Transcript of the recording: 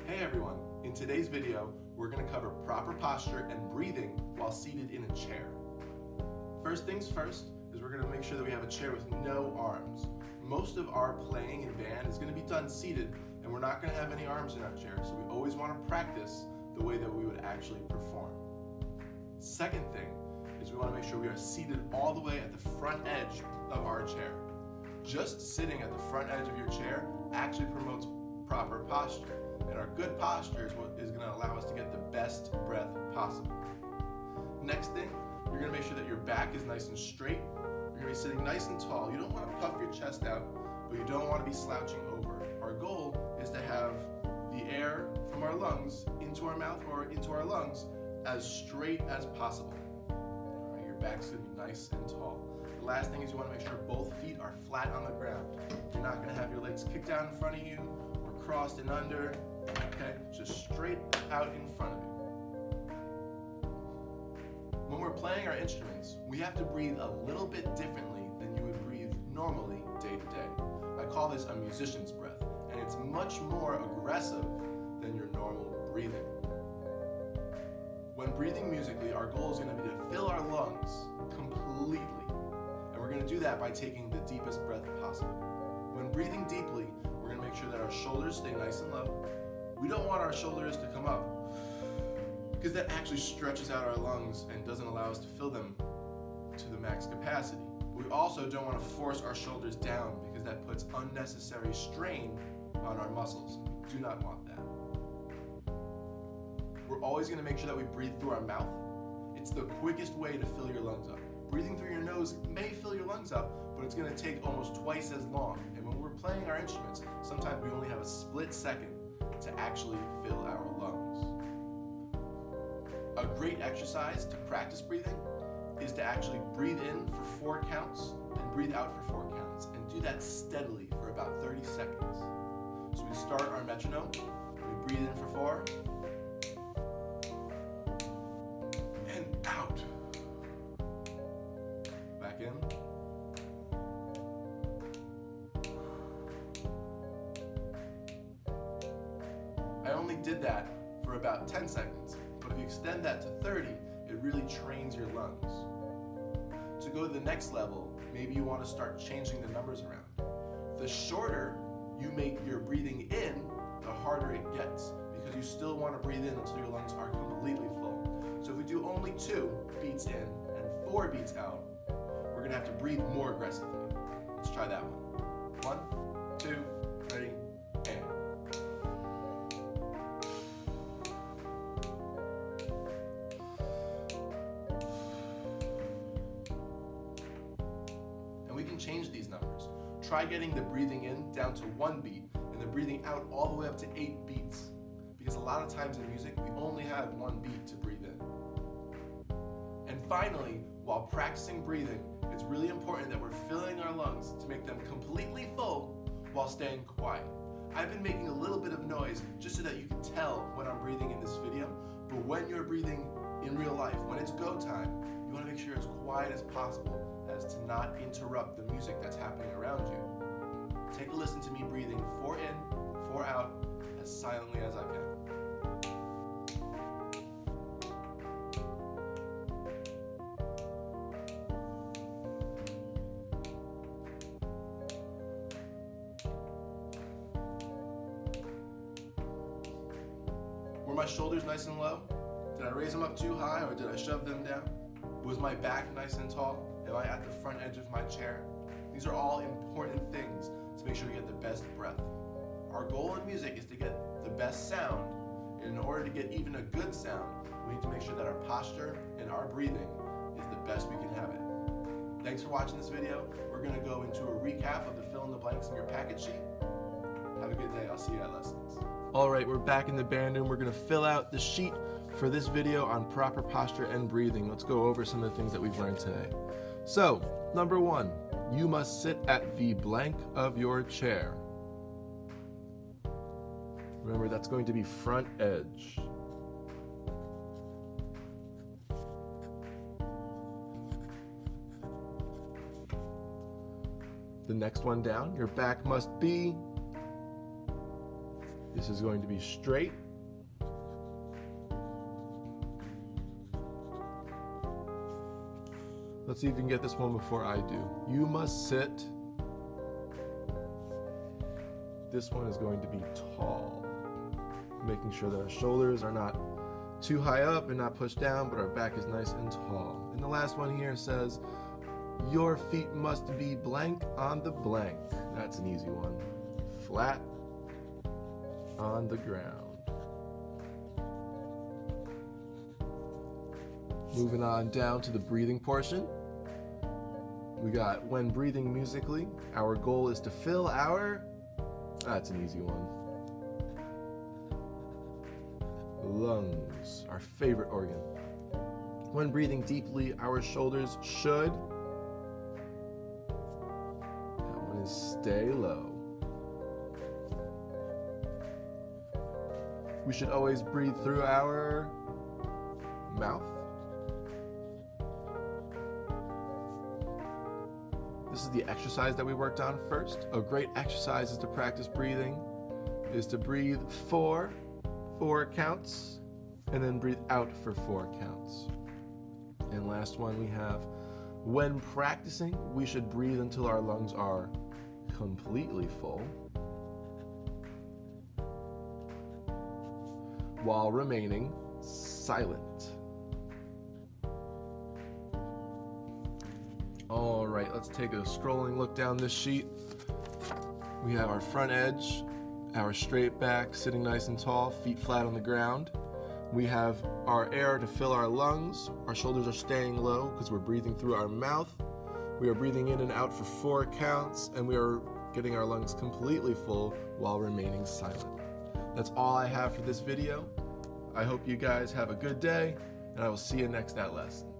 Hey everyone, in today's video, we're going to cover proper posture and breathing while seated in a chair. First things first is we're going to make sure that we have a chair with no arms. Most of our playing in band is going to be done seated, and we're not going to have any arms in our chair, so we always want to practice the way that we would actually perform. Second thing is we want to make sure we are seated all the way at the front edge of our chair. Just sitting at the front edge of your chair actually promotes proper posture. And our good posture is what is going to allow us to get the best breath possible. Next thing, you're going to make sure that your back is nice and straight. You're going to be sitting nice and tall. You don't want to puff your chest out, but you don't want to be slouching over. Our goal is to have the air from our lungs into our mouth or into our lungs as straight as possible. All right, your back's going to be nice and tall. The last thing is you want to make sure both feet are flat on the ground. You're not going to have your legs kicked out in front of you or crossed and under. Okay, just straight out in front of you. When we're playing our instruments, we have to breathe a little bit differently than you would breathe normally day to day. I call this a musician's breath, and it's much more aggressive than your normal breathing. When breathing musically, our goal is going to be to fill our lungs completely, and we're going to do that by taking the deepest breath possible. When breathing deeply, we're going to make sure that our shoulders stay nice and low. We don't want our shoulders to come up because that actually stretches out our lungs and doesn't allow us to fill them to the max capacity. We also don't want to force our shoulders down because that puts unnecessary strain on our muscles. We do not want that. We're always going to make sure that we breathe through our mouth. It's the quickest way to fill your lungs up. Breathing through your nose may fill your lungs up, but it's going to take almost twice as long. And when we're playing our instruments, sometimes we only have a split second to actually fill our lungs. A great exercise to practice breathing is to actually breathe in for 4 counts and breathe out for 4 counts, and do that steadily for about 30 seconds. So we start our metronome, we breathe in for 4, and out. Back in. I only did that for about 10 seconds, but if you extend that to 30, it really trains your lungs. To go to the next level, maybe you want to start changing the numbers around. The shorter you make your breathing in, the harder it gets, because you still want to breathe in until your lungs are completely full. So if we do only 2 beats in and 4 beats out, we're going to have to breathe more aggressively. Let's try that one. 1, 2, ready, and. We can change these numbers. Try getting the breathing in down to 1 beat and the breathing out all the way up to 8 beats. Because a lot of times in music, we only have 1 beat to breathe in. And finally, while practicing breathing, it's really important that we're filling our lungs to make them completely full while staying quiet. I've been making a little bit of noise just so that you can tell when I'm breathing in this video, but when you're breathing in real life, when it's go time, you want to make sure it's quiet as possible as to not interrupt the music that's happening around you. Take a listen to me breathing 4 in, 4 out, as silently as I can. Were my shoulders nice and low? Did I raise them up too high, or did I shove them down? Was my back nice and tall? Am I at the front edge of my chair? These are all important things to make sure we get the best breath. Our goal in music is to get the best sound, and in order to get even a good sound, we need to make sure that our posture and our breathing is the best we can have it. Thanks for watching this video. We're going to go into a recap of the fill in the blanks in your packet sheet. Have a good day. I'll see you at lessons. All right, we're back in the band room. We're going to fill out the sheet for this video on proper posture and breathing. Let's go over some of the things that we've learned today. So, number 1, you must sit at the blank of your chair. Remember, that's going to be front edge. The next one down, your back must be This is going to be straight. Let's see if you can get this one before I do. You must sit. This one is going to be tall, making sure that our shoulders are not too high up and not pushed down, but our back is nice and tall. And the last one here says, your feet must be blank on the blank. That's an easy one. Flat on the ground. Moving on down to the breathing portion. We got when breathing musically, our goal is to fill our, that's an easy one, lungs, our favorite organ. When breathing deeply, our shoulders should, that one is stay low. We should always breathe through our mouth. This is the exercise that we worked on first. A great exercise is to practice breathing, is to breathe for 4 counts, and then breathe out for 4 counts. And last one we have, when practicing, we should breathe until our lungs are completely full, while remaining silent. All right, let's take a scrolling look down this sheet. We have our front edge, our straight back, sitting nice and tall, feet flat on the ground. We have our air to fill our lungs. Our shoulders are staying low because we're breathing through our mouth. We are breathing in and out for 4 counts, and we are getting our lungs completely full while remaining silent. That's all I have for this video. I hope you guys have a good day, and I will see you next at Lessons.